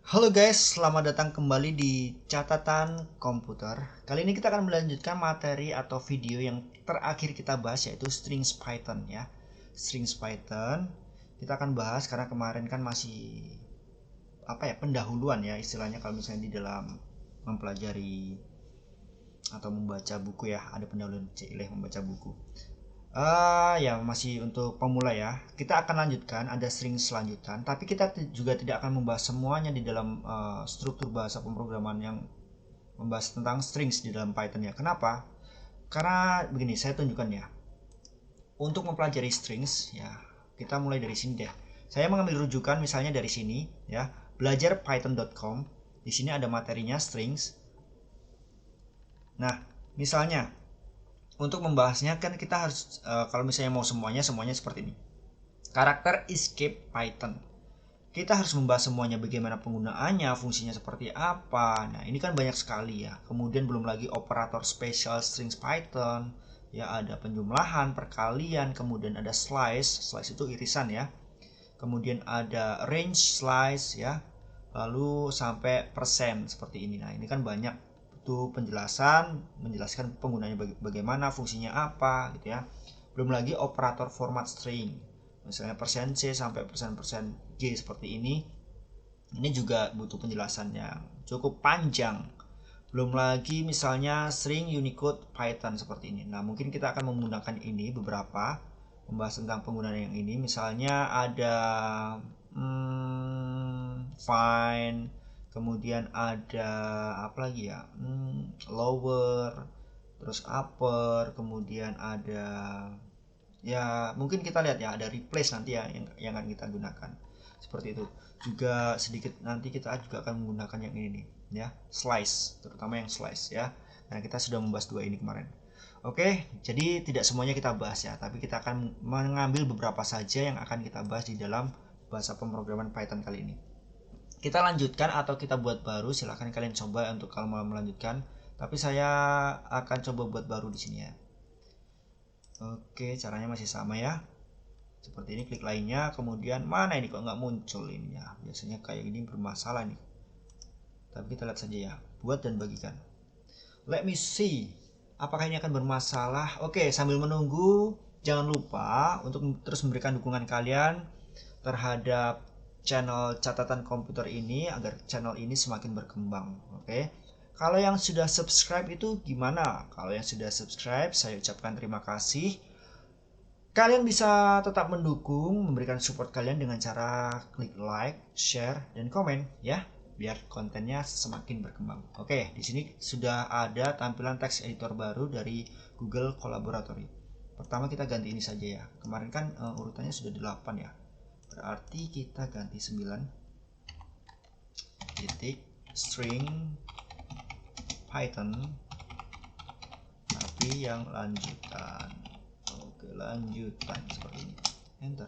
Halo guys, selamat datang kembali di catatan komputer. Kali ini kita akan melanjutkan materi atau video yang terakhir kita bahas, yaitu strings Python ya. Strings Python kita akan bahas karena kemarin kan masih pendahuluan ya istilahnya, kalau misalnya di dalam mempelajari atau membaca buku ya, ada pendahuluan cileh membaca buku. Ya masih untuk pemula ya. Kita akan lanjutkan, ada string selanjutan, tapi kita juga tidak akan membahas semuanya di dalam struktur bahasa pemrograman yang membahas tentang strings di dalam Python ya. Kenapa? Karena begini, saya tunjukkan ya. Untuk mempelajari strings ya, kita mulai dari sini deh. Saya mengambil rujukan misalnya dari sini ya, belajarpython.com. Di sini ada materinya strings. Nah, misalnya untuk membahasnya kan kita harus kalau misalnya mau semuanya seperti ini. Karakter escape Python. Kita harus membahas semuanya, bagaimana penggunaannya, fungsinya seperti apa. Nah, ini kan banyak sekali ya. Kemudian belum lagi operator special strings Python. Ya, ada penjumlahan, perkalian, kemudian ada slice. Slice itu irisan ya. Kemudian ada range slice ya. Lalu sampai persen seperti ini. Nah, ini kan banyak itu penjelasan, menjelaskan penggunanya bagaimana, fungsinya apa gitu ya. Belum lagi operator format string, misalnya persen %c sampai persen %g seperti ini juga butuh penjelasan yang cukup panjang. Belum lagi misalnya string Unicode Python seperti ini. Nah, mungkin kita akan menggunakan ini beberapa, membahas tentang penggunaan yang ini. Misalnya ada find, kemudian ada apa lagi ya, lower, terus upper, kemudian ada ya mungkin kita lihat ya, ada replace nanti ya yang akan kita gunakan seperti itu. Juga sedikit nanti kita juga akan menggunakan yang ini nih ya, slice, terutama yang slice ya. Nah, kita sudah membahas dua ini kemarin. Oke, jadi tidak semuanya kita bahas ya, tapi kita akan mengambil beberapa saja yang akan kita bahas di dalam bahasa pemrograman Python kali ini. Kita lanjutkan atau kita buat baru, silahkan kalian coba untuk kalau mau melanjutkan, tapi saya akan coba buat baru di sini ya. Oke, caranya masih sama ya, seperti ini. Klik lainnya, kemudian mana ini kok nggak muncul ini ya, biasanya kayak gini bermasalah nih, tapi kita lihat saja ya, buat dan bagikan. Let me see apakah ini akan bermasalah. Oke, sambil menunggu jangan lupa untuk terus memberikan dukungan kalian terhadap channel catatan komputer ini agar channel ini semakin berkembang. Oke, kalau yang sudah subscribe itu gimana? Kalau yang sudah subscribe, saya ucapkan terima kasih. Kalian bisa tetap mendukung, memberikan support kalian dengan cara klik like, share, dan komen ya, biar kontennya semakin berkembang. Oke, di sini sudah ada tampilan text editor baru dari Google Collaboratory. Pertama kita ganti ini saja ya. Kemarin kan urutannya sudah 8 ya. Berarti kita ganti 9 titik string Python, tapi yang lanjutan. Oke, lanjutan seperti ini. Enter.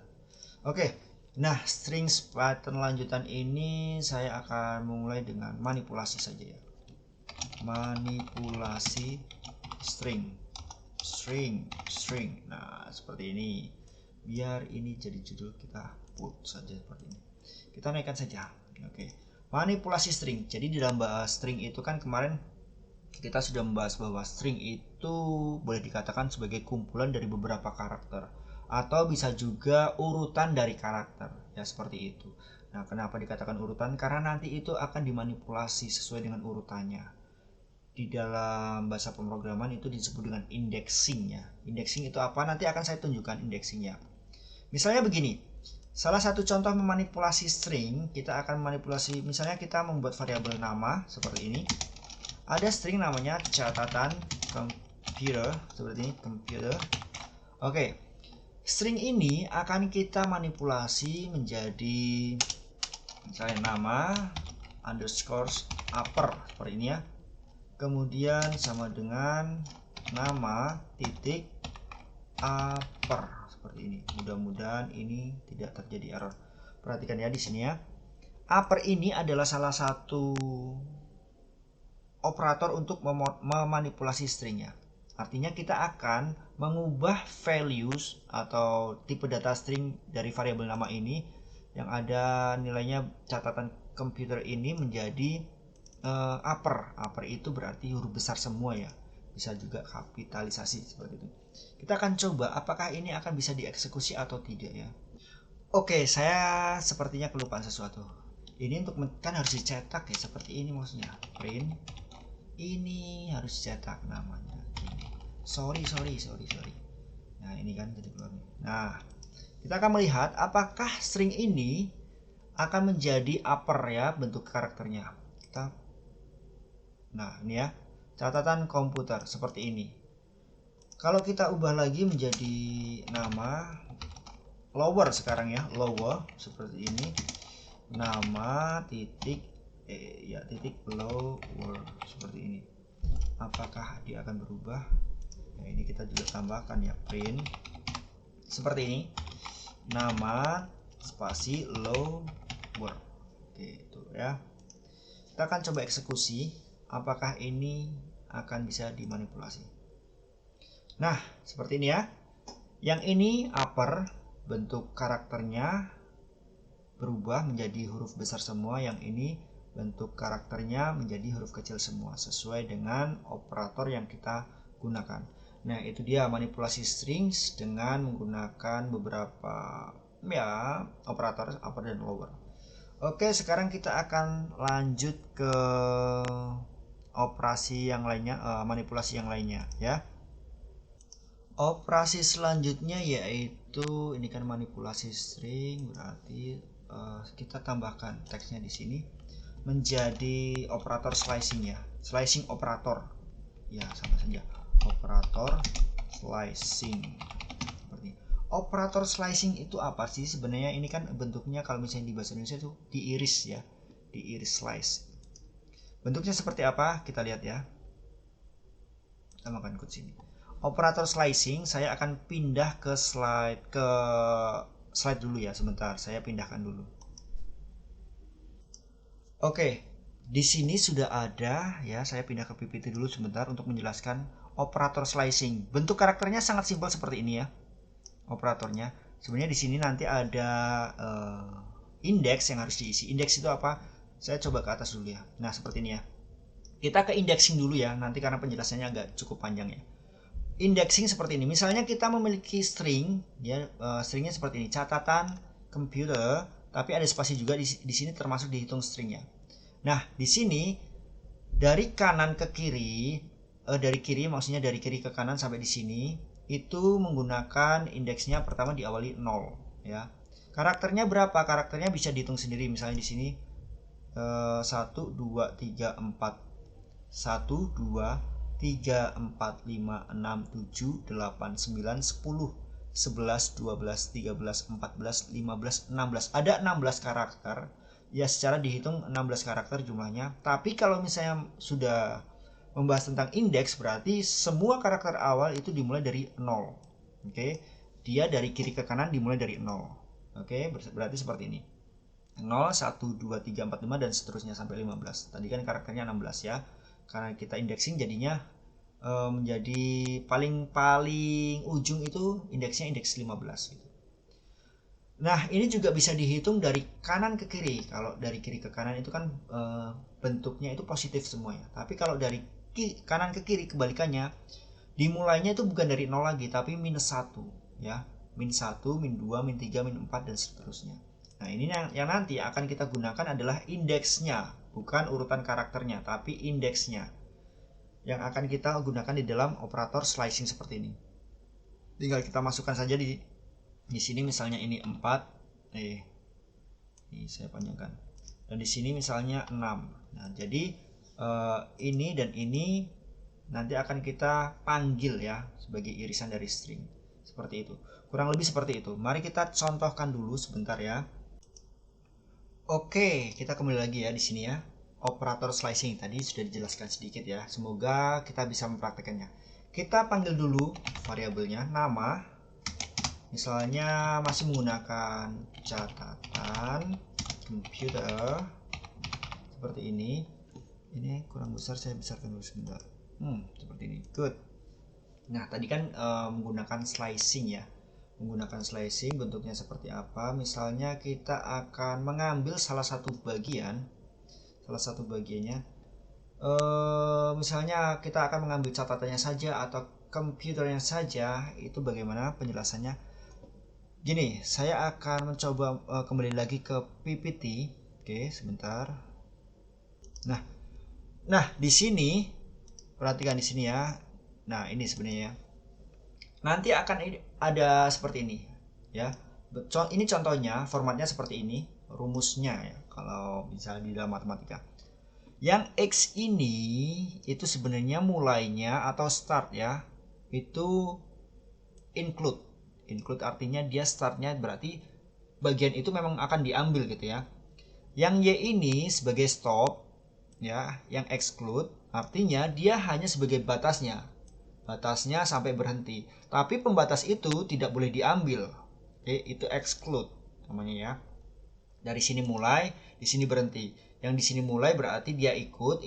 Oke. Nah, strings Python lanjutan ini saya akan mulai dengan manipulasi saja ya. Manipulasi string. Nah, seperti ini. Biar ini jadi judul, kita put saja seperti ini. Kita naikkan saja. Oke. Manipulasi string. Jadi di dalam bahasa string itu kan kemarin kita sudah membahas bahwa string itu boleh dikatakan sebagai kumpulan dari beberapa karakter, atau bisa juga urutan dari karakter ya, seperti itu. Nah, kenapa dikatakan urutan? Karena nanti itu akan dimanipulasi sesuai dengan urutannya. Di dalam bahasa pemrograman itu disebut dengan indexing ya. Indexing itu apa? Nanti akan saya tunjukkan indexingnya. Misalnya begini, salah satu contoh memanipulasi string, kita akan manipulasi, misalnya kita membuat variabel nama seperti ini. Ada string namanya catatan computer, seperti ini, computer. Oke, string ini akan kita manipulasi menjadi misalnya nama underscore upper seperti ini ya. Kemudian sama dengan nama titik upper seperti ini. Mudah-mudahan ini tidak terjadi error. Perhatikan ya di sini ya. Upper ini adalah salah satu operator untuk memanipulasi stringnya. Artinya kita akan mengubah values atau tipe data string dari variabel nama ini yang ada nilainya catatan komputer ini menjadi upper. Upper itu berarti huruf besar semua ya. Bisa juga kapitalisasi seperti itu. Kita akan coba apakah ini akan bisa dieksekusi atau tidak ya. Oke, saya sepertinya kelupaan sesuatu. Ini untuk kan harus dicetak ya, seperti ini maksudnya. Print. Ini harus dicetak namanya. Ini. Sorry. Nah, ini kan jadi keluar nih. Nah, kita akan melihat apakah string ini akan menjadi upper ya bentuk karakternya. Nah, ini ya. Catatan komputer seperti ini. Kalau kita ubah lagi menjadi nama lower sekarang ya, lower seperti ini. Nama titik titik lower seperti ini. Apakah dia akan berubah? Nah, ini kita juga tambahkan ya, print seperti ini. Nama spasi lower. Oke, itu ya. Kita akan coba eksekusi apakah ini akan bisa dimanipulasi. Nah, seperti ini ya. Yang ini upper, bentuk karakternya berubah menjadi huruf besar semua. Yang ini bentuk karakternya menjadi huruf kecil semua sesuai dengan operator yang kita gunakan. Nah, itu dia manipulasi strings dengan menggunakan beberapa ya operator upper dan lower. Oke, sekarang kita akan lanjut ke operasi yang lainnya, manipulasi yang lainnya ya. Operasi selanjutnya yaitu ini kan manipulasi string, berarti kita tambahkan teksnya di sini menjadi operator slicing ya, slicing operator ya, sama saja operator slicing. Seperti operator slicing itu apa sih sebenarnya? Ini kan bentuknya kalau misalnya di bahasa Indonesia itu diiris ya, diiris slice. Bentuknya seperti apa? Kita lihat ya. Tambahkan code sini. Operator slicing, saya akan pindah ke slide dulu ya, sebentar. Saya pindahkan dulu. Oke, di sini sudah ada ya. Saya pindah ke PPT dulu sebentar untuk menjelaskan operator slicing. Bentuk karakternya sangat simpel seperti ini ya. Operatornya. Sebenarnya di sini nanti ada indeks yang harus diisi. Indeks itu apa? Saya coba ke atas dulu ya. Nah, seperti ini ya. Kita ke indexing dulu ya, nanti karena penjelasannya agak cukup panjang ya. Indexing seperti ini. Misalnya kita memiliki string ya, stringnya seperti ini, catatan computer, tapi ada spasi juga di sini termasuk dihitung stringnya. Nah, di sini dari kanan ke kiri, dari kiri maksudnya dari kiri ke kanan sampai di sini itu menggunakan indeksnya pertama diawali 0 ya. Karakternya berapa? Karakternya bisa dihitung sendiri. Misalnya di sini 1 2 3 4 1 2 3, 4, 5, 6, 7, 8, 9, 10, 11, 12, 13, 14, 15, 16. Ada 16 karakter. Ya, secara dihitung 16 karakter jumlahnya. Tapi kalau misalnya sudah membahas tentang indeks, berarti semua karakter awal itu dimulai dari 0. Oke. Dia dari kiri ke kanan dimulai dari 0. Oke, berarti seperti ini. 0, 1, 2, 3, 4, 5 dan seterusnya sampai 15. Tadi kan karakternya 16 ya. Karena kita indexing jadinya menjadi paling ujung itu indeksnya indeks 15 gitu. Nah, ini juga bisa dihitung dari kanan ke kiri. Kalau dari kiri ke kanan itu kan bentuknya itu positif semua ya. Tapi kalau dari kanan ke kiri kebalikannya, dimulainya itu bukan dari 0 lagi tapi minus 1 ya. Min 1, min 2, min 3, min 4 dan seterusnya. Nah, ini yang nanti akan kita gunakan adalah indeksnya, bukan urutan karakternya, tapi indeksnya yang akan kita gunakan di dalam operator slicing seperti ini. Tinggal kita masukkan saja di sini misalnya ini 4, ini saya panjangkan. Dan di sini misalnya 6. Nah, jadi ini dan ini nanti akan kita panggil ya sebagai irisan dari string. Seperti itu. Kurang lebih seperti itu. Mari kita contohkan dulu sebentar ya. Oke, kita kembali lagi ya di sini ya. Operator slicing tadi sudah dijelaskan sedikit ya. Semoga kita bisa mempraktekannya. Kita panggil dulu variabelnya nama. Misalnya masih menggunakan catatan computer seperti ini. Ini kurang besar, saya besarkan dulu sebentar. Seperti ini. Good. Nah, tadi kan menggunakan slicing ya. menggunakan slicing. Bentuknya seperti apa? Misalnya kita akan mengambil salah satu bagiannya. Misalnya kita akan mengambil catatannya saja atau komputernya saja. Itu bagaimana penjelasannya? Gini, saya akan mencoba kembali lagi ke PPT. Oke, sebentar. Nah, di sini perhatikan di sini ya. Nah, ini sebenarnya nanti akan ada seperti ini ya. Ini contohnya, formatnya seperti ini, rumusnya ya kalau misalnya di dalam matematika. Yang X ini itu sebenarnya mulainya atau start ya, itu include. Include artinya dia startnya berarti bagian itu memang akan diambil gitu ya. Yang Y ini sebagai stop ya, yang exclude artinya dia hanya sebagai batasnya sampai berhenti, tapi pembatas itu tidak boleh diambil. Oke, itu exclude namanya ya. Dari sini mulai, di sini berhenti. Yang di sini mulai berarti dia ikut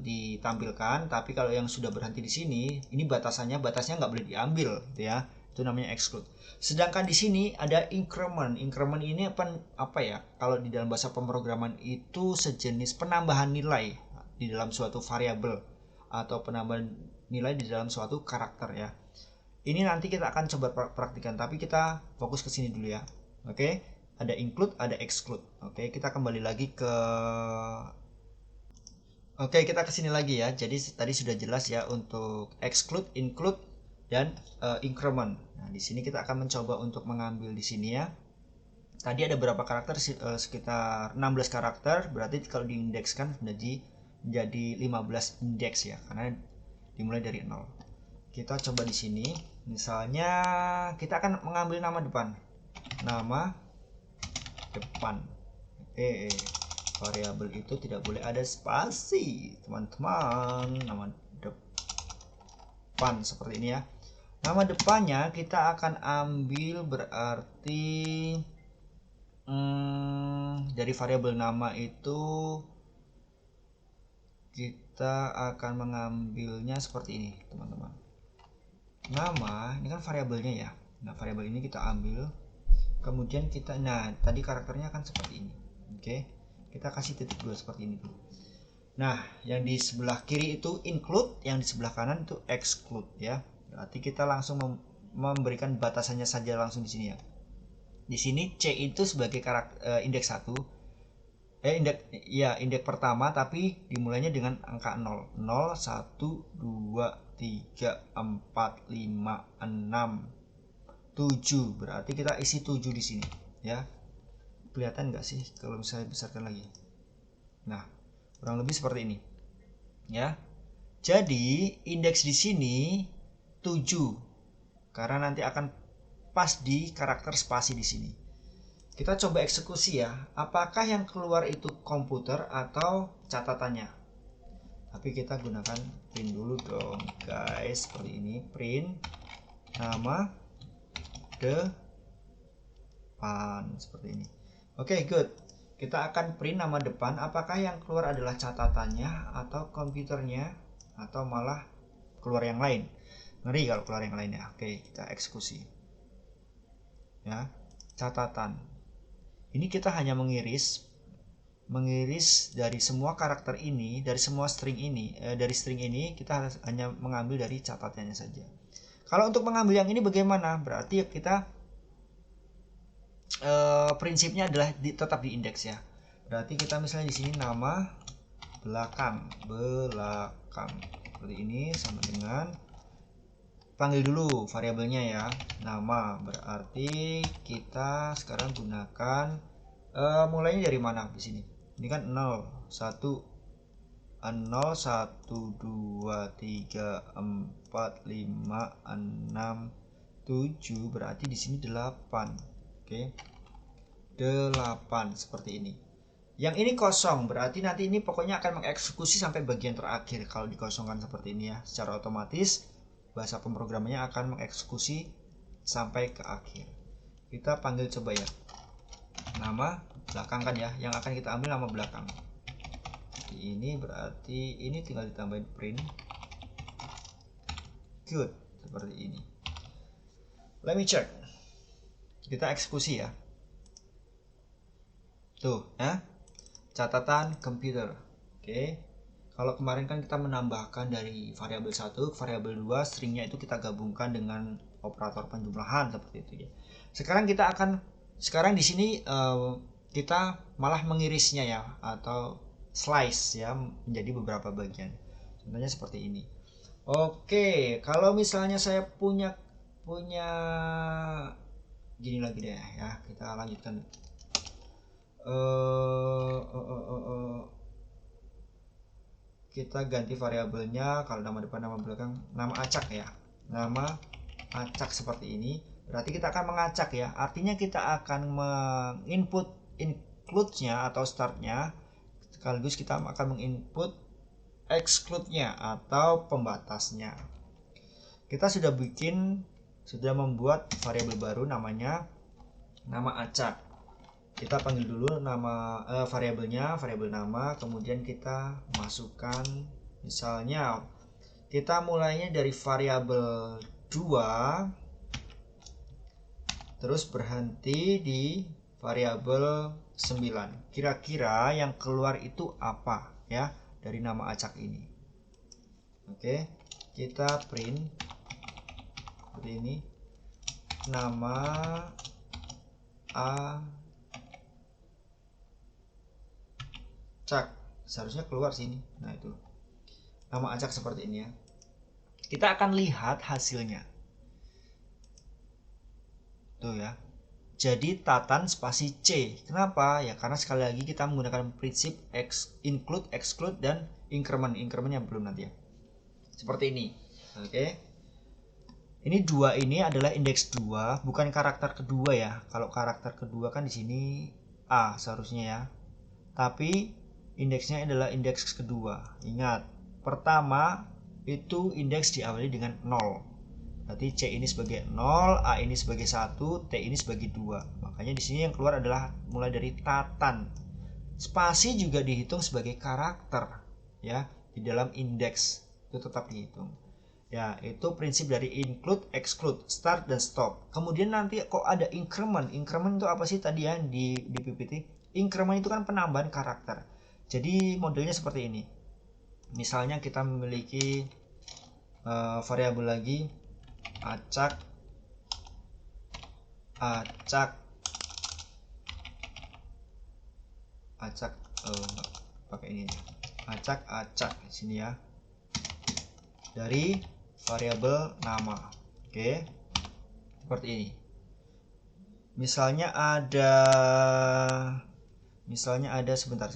ditampilkan, tapi kalau yang sudah berhenti di sini, ini batasnya nggak boleh diambil gitu ya. Itu namanya exclude. Sedangkan di sini ada increment. Increment ini apa ya? Kalau di dalam bahasa pemrograman itu sejenis penambahan nilai di dalam suatu variabel atau penambahan nilai di dalam suatu karakter ya. Ini nanti kita akan coba praktikan, tapi kita fokus ke sini dulu ya. Oke, ada include, ada exclude. Oke, kita kembali lagi ke kita ke sini lagi ya. Jadi tadi sudah jelas ya untuk exclude, include dan increment. Nah, di sini kita akan mencoba untuk mengambil di sini ya. Tadi ada berapa karakter? Sekitar 16 karakter. Berarti kalau diindekskan menjadi 15 indeks ya, karena dimulai dari 0. Kita coba di sini. Misalnya kita akan mengambil nama depan. Nama depan. Variabel itu tidak boleh ada spasi, teman-teman. Nama depan seperti ini ya. Nama depannya kita akan ambil berarti dari variabel nama itu kita akan mengambilnya seperti ini, teman-teman. Nama ini kan variabelnya ya. Nah, variabel ini kita ambil, kemudian kita, nah tadi karakternya kan seperti ini. Oke, kita kasih titik dua seperti ini dulu. Nah, yang di sebelah kiri itu include, yang di sebelah kanan itu exclude ya. Berarti kita langsung memberikan batasannya saja langsung di sini ya. Di sini C itu sebagai indeks 1. Indeks pertama, tapi dimulainya dengan angka 0. 0, 1, 2, 3, 4, 5, 6, 7. Berarti kita isi 7 di sini ya. Kelihatan nggak sih kalau misalnya besarkan lagi? Nah, kurang lebih seperti ini ya. Jadi indeks di sini 7 karena nanti akan pas di karakter spasi di sini. Kita coba eksekusi ya. Apakah yang keluar itu komputer atau catatannya? Tapi kita gunakan print dulu dong, guys. Seperti ini, print nama depan seperti ini. Oke, good. Kita akan print nama depan. Apakah yang keluar adalah catatannya atau komputernya atau malah keluar yang lain? Ngeri kalau keluar yang lain ya. Oke, kita eksekusi. Ya, catatan. Ini kita hanya mengiris dari semua karakter ini, dari semua string ini, dari string ini kita hanya mengambil dari catatannya saja. Kalau untuk mengambil yang ini bagaimana? Berarti kita prinsipnya adalah tetap di indeks ya. Berarti kita misalnya di sini nama belakang seperti ini, sama dengan panggil dulu variabelnya ya, nama. Berarti kita sekarang gunakan mulainya dari mana di sini? Ini kan 0, 1, 0, 1, 2, 3, 4, 5, 6, 7. Berarti di sini 8. Oke. 8 seperti ini. Yang ini kosong, berarti nanti ini pokoknya akan mengeksekusi sampai bagian terakhir. Kalau dikosongkan seperti ini ya, secara otomatis bahasa pemrogramannya akan mengeksekusi sampai ke akhir. Kita panggil coba ya. Nama belakang kan ya, yang akan kita ambil nama belakang. Ini berarti ini tinggal ditambahin print. Good, seperti ini. Let me check. Kita eksekusi ya. Tuh ya, catatan komputer. Oke. Kalau kemarin kan kita menambahkan dari variabel 1 ke variabel 2, stringnya itu kita gabungkan dengan operator penjumlahan seperti itu ya. Sekarang di sini kita malah mengirisnya ya, atau slice ya, menjadi beberapa bagian. Contohnya seperti ini. Oke, kalau misalnya saya punya gini lagi deh ya, kita lanjutkan. Kita ganti variabelnya, kalau nama depan nama belakang nama acak ya, nama acak seperti ini. Berarti kita akan mengacak ya, artinya kita akan menginput include-nya atau start-nya, sekaligus kita akan menginput exclude-nya atau pembatasnya. Kita sudah membuat variabel baru namanya nama acak. Kita panggil dulu nama variabelnya, variabel nama, kemudian kita masukkan, misalnya kita mulainya dari variabel 2 terus berhenti di variabel 9. Kira-kira yang keluar itu apa ya dari nama acak ini. Oke, kita print seperti ini, nama acak, seharusnya keluar sini. Nah, itu nama acak seperti ini ya. Kita akan lihat hasilnya tuh ya, jadi tatan spasi C. Kenapa ya? Karena sekali lagi kita menggunakan prinsip include, exclude, dan incrementnya belum nanti ya, seperti ini. Oke, ini 2 ini adalah indeks 2, bukan karakter kedua ya. Kalau karakter kedua kan di sini A seharusnya ya, tapi indeksnya adalah indeks kedua. Ingat, pertama itu indeks diawali dengan 0. Berarti C ini sebagai 0, A ini sebagai 1, T ini sebagai 2. Makanya di sini yang keluar adalah mulai dari tatan. Spasi juga dihitung sebagai karakter ya, di dalam indeks itu tetap dihitung. Ya, itu prinsip dari include, exclude, start dan stop. Kemudian nanti kok ada increment. Increment itu apa sih tadi ya di PPT? Increment itu kan penambahan karakter. Jadi modelnya seperti ini. Misalnya kita memiliki variabel lagi acak pakai ini aja, acak di sini ya, dari variabel nama. Oke, seperti ini. Misalnya ada sebentar.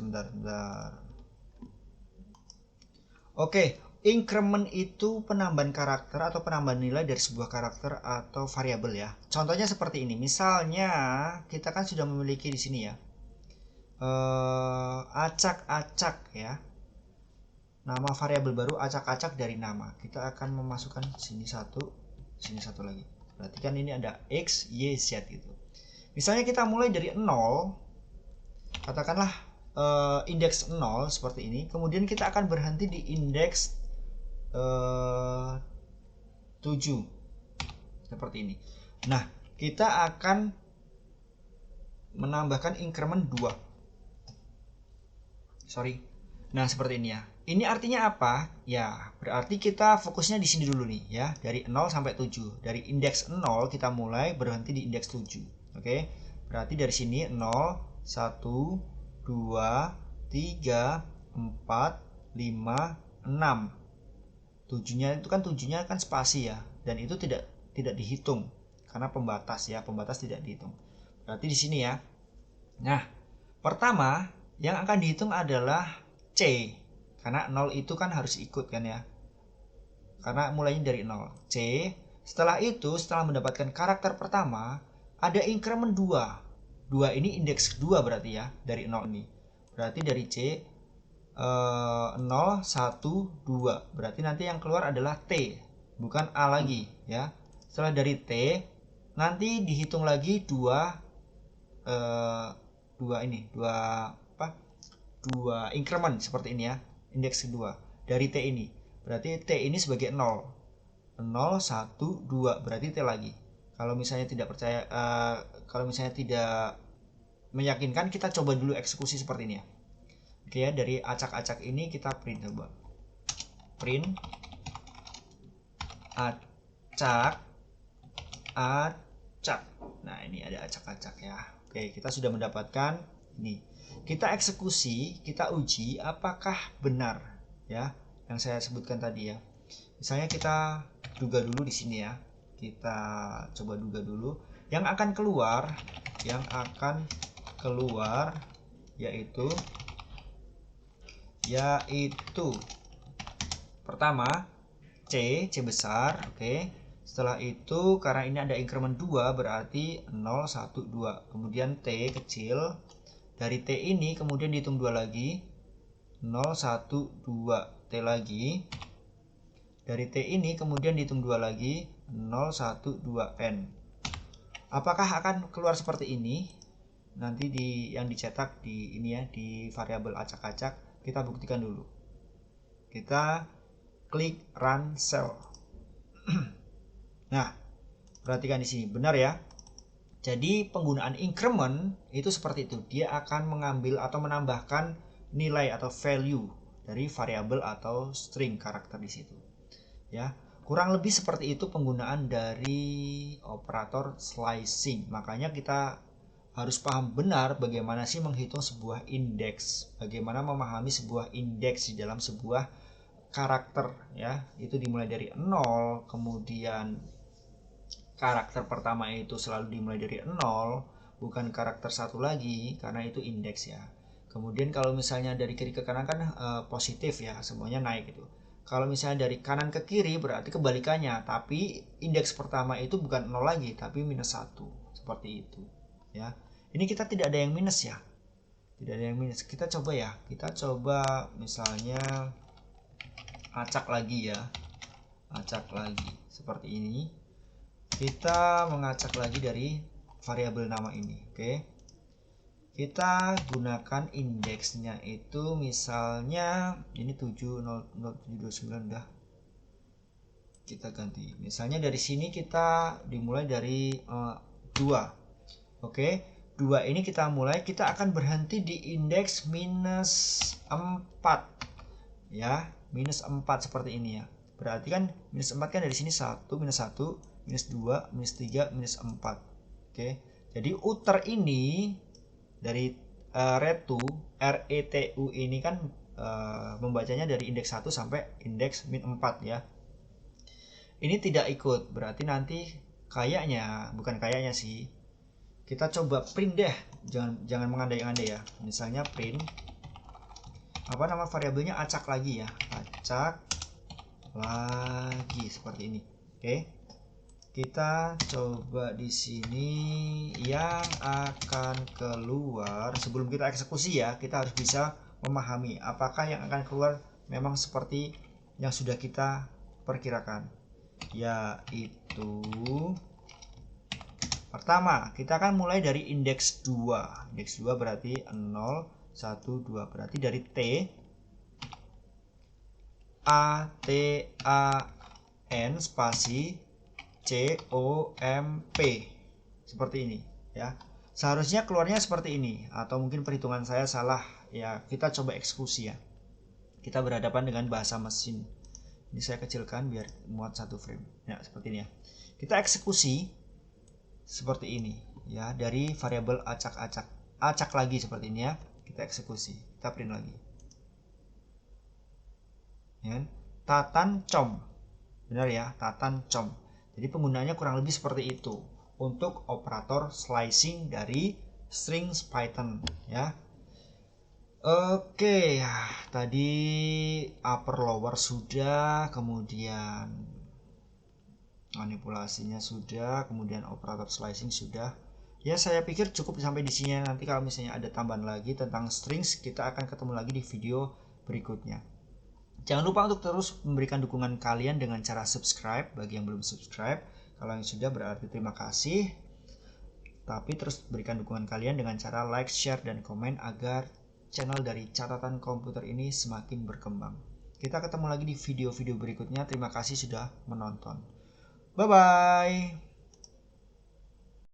Oke, increment itu penambahan karakter atau penambahan nilai dari sebuah karakter atau variabel ya. Contohnya seperti ini. Misalnya kita kan sudah memiliki di sini ya acak-acak ya, nama variabel baru acak-acak dari nama. Kita akan memasukkan sini satu lagi. Berarti kan ini ada x, y, z gitu. Misalnya kita mulai dari 0, katakanlah indeks 0 seperti ini, kemudian kita akan berhenti di indeks 7 seperti ini. Nah, kita akan menambahkan increment 2. Nah, seperti ini ya. Ini artinya apa? Ya, berarti kita fokusnya di sini dulu nih ya, dari 0 sampai 7. Dari indeks 0 kita mulai, berhenti di indeks 7. Oke. Berarti dari sini 0 1 2 3 4 5 6. 7-nya itu kan spasi ya, dan itu tidak dihitung karena pembatas ya, pembatas tidak dihitung. Berarti di sini ya. Nah, pertama yang akan dihitung adalah C, karena 0 itu kan harus ikut kan ya, karena mulainya dari 0. C. Setelah itu, setelah mendapatkan karakter pertama, ada increment 2. 2 ini indeks kedua berarti ya, dari 0 ini. Berarti dari C 0, 1, 2. Berarti nanti yang keluar adalah T, bukan A lagi ya. Setelah dari T, nanti dihitung lagi 2 increment seperti ini ya, indeks kedua dari T ini. Berarti T ini sebagai 0, 1, 2, berarti T lagi. Kalau misalnya tidak percaya, kalau misalnya tidak meyakinkan, kita coba dulu eksekusi seperti ini ya. Oke ya, dari acak-acak ini kita print, coba print acak. Nah, ini ada acak-acak ya. Oke, kita sudah mendapatkan ini. Kita eksekusi, kita uji apakah benar ya yang saya sebutkan tadi ya. Misalnya kita duga dulu di sini ya. Kita coba duga dulu. Yang akan keluar yaitu pertama C besar, oke. Setelah itu karena ini ada increment 2 berarti 0, 1, 2. Kemudian T kecil. Dari T ini kemudian dihitung 2 lagi. 0, 1, 2. T lagi. Dari T ini kemudian dihitung 2 lagi. 0, 1, 2. N. Apakah akan keluar seperti ini? Nanti yang dicetak di ini ya, di variabel acak-acak. Kita buktikan dulu. Kita klik run cell. Nah, perhatikan di sini, benar ya. Jadi penggunaan increment itu seperti itu. Dia akan mengambil atau menambahkan nilai atau value dari variabel atau string karakter di situ. Ya, kurang lebih seperti itu penggunaan dari operator slicing. Makanya kita harus paham benar bagaimana sih menghitung sebuah indeks, bagaimana memahami sebuah indeks di dalam sebuah karakter ya. Itu dimulai dari 0, kemudian karakter pertama itu selalu dimulai dari 0, bukan karakter satu lagi karena itu indeks ya. Kemudian kalau misalnya dari kiri ke kanan kan positif ya, semuanya naik gitu. Kalau misalnya dari kanan ke kiri berarti kebalikannya, tapi indeks pertama itu bukan 0 lagi tapi -1, seperti itu ya. Ini kita tidak ada yang minus ya, tidak ada yang minus. Kita coba ya, kita coba misalnya acak lagi ya, acak lagi seperti ini. Kita mengacak lagi dari variabel nama ini, oke. Kita gunakan indeksnya itu misalnya ini 70729 dah. Kita ganti. Misalnya dari sini kita dimulai dari 2. Oke. 2 ini kita mulai, kita akan berhenti di indeks -4. Ya, -4 seperti ini ya. Berarti kan -4 kan dari sini 1, -1, -2, -3, -4. Oke. Jadi uter ini dari retu ini kan membacanya dari indeks 1 sampai indeks -4 ya. Ini tidak ikut, berarti nanti kayaknya, bukan kayaknya sih. Kita coba print deh. Jangan mengandai-andai ya. Misalnya print apa nama variabelnya, acak lagi ya. Acak lagi seperti ini. Oke. Kita coba di sini yang akan keluar. Sebelum kita eksekusi ya, kita harus bisa memahami apakah yang akan keluar memang seperti yang sudah kita perkirakan. Yaitu pertama, kita akan mulai dari indeks 2. Indeks 2 berarti 0, 1, 2. Berarti dari T A T A N spasi COMP seperti ini ya. Seharusnya keluarnya seperti ini, atau mungkin perhitungan saya salah ya. Kita coba eksekusi ya. Kita berhadapan dengan bahasa mesin. Ini saya kecilkan biar muat satu frame ya, seperti ini ya. Kita eksekusi seperti ini ya, dari variabel acak lagi seperti ini ya. Kita eksekusi, kita print lagi ya. Tatan com, benar ya, tatan com. Jadi penggunaannya kurang lebih seperti itu untuk operator slicing dari strings Python ya. Oke, ya, tadi upper lower sudah, kemudian manipulasinya sudah, kemudian operator slicing sudah. Ya, saya pikir cukup sampai di sini. Nanti kalau misalnya ada tambahan lagi tentang strings, kita akan ketemu lagi di video berikutnya. Jangan lupa untuk terus memberikan dukungan kalian dengan cara subscribe bagi yang belum subscribe. Kalau yang sudah berarti terima kasih. Tapi terus berikan dukungan kalian dengan cara like, share, dan komen agar channel dari Catatan Komputer ini semakin berkembang. Kita ketemu lagi di video-video berikutnya. Terima kasih sudah menonton. Bye-bye.